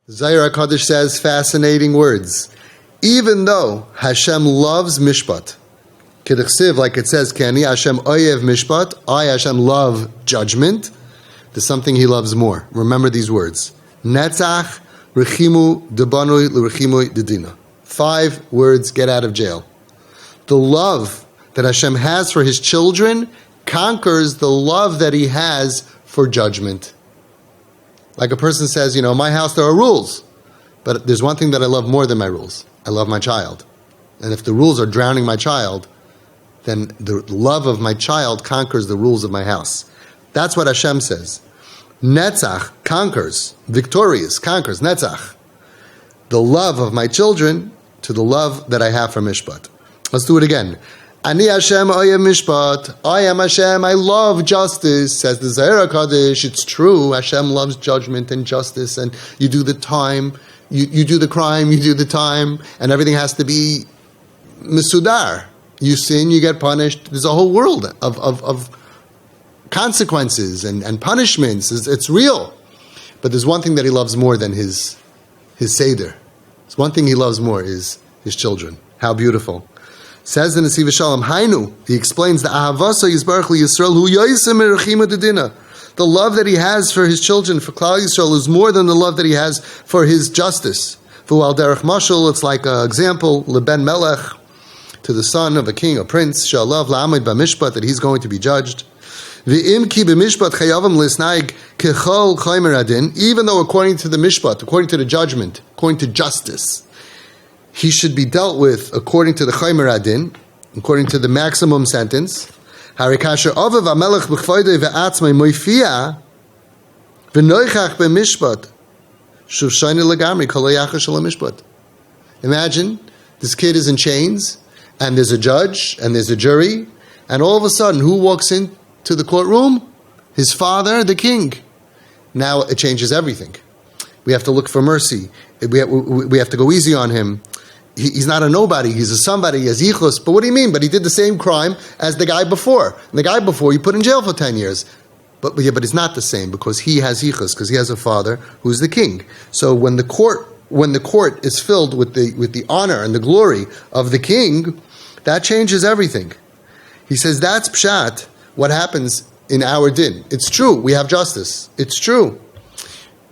Zohar HaKadosh says fascinating words. Even though Hashem loves mishpat, K'dichsiv, like it says, K'ani Hashem oyev mishpat, I Hashem love judgment, there's something He loves more. Remember these words. Netzach rechimu debanui l'rechimu dedina. 5 words get out of jail. The love that Hashem has for His children conquers the love that He has for judgment. Like a person says, in my house there are rules, but there's one thing that I love more than my rules. I love my child. And if the rules are drowning my child, then the love of my child conquers the rules of my house. That's what Hashem says. Netzach conquers, victorious, conquers, Netzach. The love of my children to the love that I have for Mishpat. Let's do it again. Ani Hashem oyem mishpat. I am Hashem. I love justice. Says the Zohar HaKadosh. It's true. Hashem loves judgment and justice. And you do the time. You do the crime. You do the time. And everything has to be mesudar. You sin, you get punished. There's a whole world of consequences and punishments. It's real. But there's one thing that He loves more than his Seder. There's one thing He loves more is His children. How beautiful. Says the Nesiv Shalom, Hainu, he explains the Ahavasa Yisbarach Li Yisrael Hu Yoisem Merachima Dedina. The love that He has for His children, for Klal Yisrael, is more than the love that He has for His justice. For Al Derech Mashal, it's like an example, Leben Melech, to the son of a king, a prince, Shalav La'amid B'mishpat, that he's going to be judged. V'im ki b'mishpat chayavam lisnaig kechol chaymer adin, even though according to the mishpat, according to the judgment, according to justice, he should be dealt with according to the chaymer adin, according to the maximum sentence. Harikasher avav hamelech b'chvoidei ve'atzmei moifia v'noichach b'mishpat shuv shayne legamri kol hayachash shel mishpat. Imagine this kid is in chains, and there's a judge, and there's a jury, and all of a sudden, who walks into the courtroom? His father, the king. Now it changes everything. We have to look for mercy. We have to go easy on him. He's not a nobody. He's a somebody. He has yichus. But what do you mean? But he did the same crime as the guy before. And the guy before you put in jail for 10 years. But it's not the same because he has yichus, because he has a father who's the king. So when the court is filled with the honor and the glory of the king, that changes everything. He says that's pshat, what happens in our din. It's true, we have justice. It's true.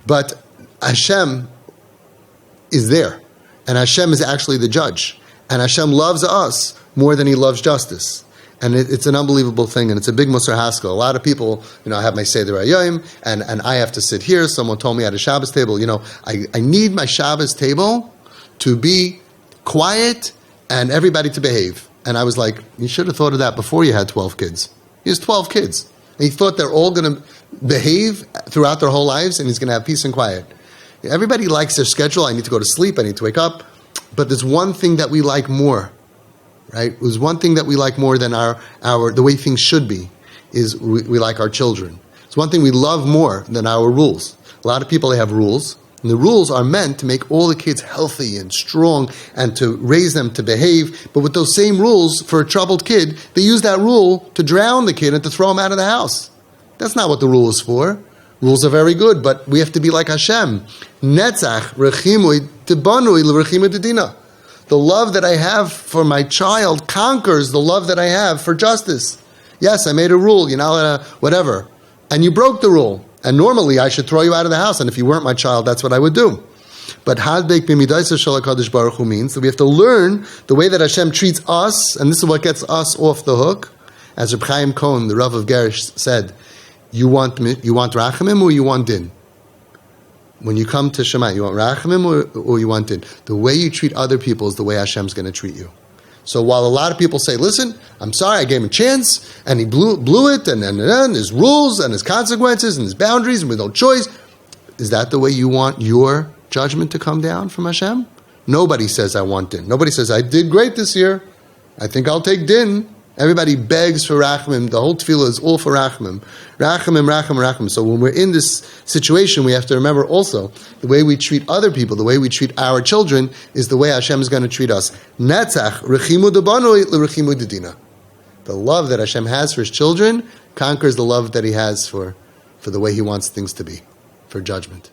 But Hashem is there. And Hashem is actually the judge. And Hashem loves us more than He loves justice. And it's an unbelievable thing, and it's a big Musar Haskell. A lot of people, I have my Seder Hayom, and I have to sit here. Someone told me at a Shabbos table, I need my Shabbos table to be quiet and everybody to behave. And I was like, you should have thought of that before you had 12 kids. He has 12 kids. And he thought they're all going to behave throughout their whole lives, and he's going to have peace and quiet. Everybody likes their schedule. I need to go to sleep. I need to wake up. But there's one thing that we like more, right? There's one thing that we like more than our the way things should be, is we like our children. It's one thing we love more than our rules. A lot of people, they have rules. And the rules are meant to make all the kids healthy and strong and to raise them to behave. But with those same rules, for a troubled kid, they use that rule to drown the kid and to throw him out of the house. That's not what the rule is for. Rules are very good, but we have to be like Hashem. Netzach rechimui tibanui l'rechimui dedina. The love that I have for my child conquers the love that I have for justice. Yes, I made a rule, whatever. And you broke the rule. And normally I should throw you out of the house. And if you weren't my child, that's what I would do. But hadbeik b'midaisa shel HaKadosh Baruch Hu means that we have to learn the way that Hashem treats us. And this is what gets us off the hook. As Reb Chaim Cohen, the Rav of Gerish, said, you want rachamim or you want din? When you come to Shema, you want rachamim or you want din? The way you treat other people is the way Hashem's going to treat you. So while a lot of people say, listen, I'm sorry, I gave him a chance, and he blew it, and there's rules, and there's consequences, and there's boundaries, and with no choice, is that the way you want your judgment to come down from Hashem? Nobody says, I want din. Nobody says, I did great this year. I think I'll take din. Everybody begs for rachamim. The whole tefillah is all for rachamim. Rachamim, rachamim, rachamim. So when we're in this situation, we have to remember also the way we treat other people, the way we treat our children, is the way Hashem is going to treat us. Netzach rechimu debanoi l'rechimu dedina. The love that Hashem has for His children conquers the love that He has for the way He wants things to be, for judgment.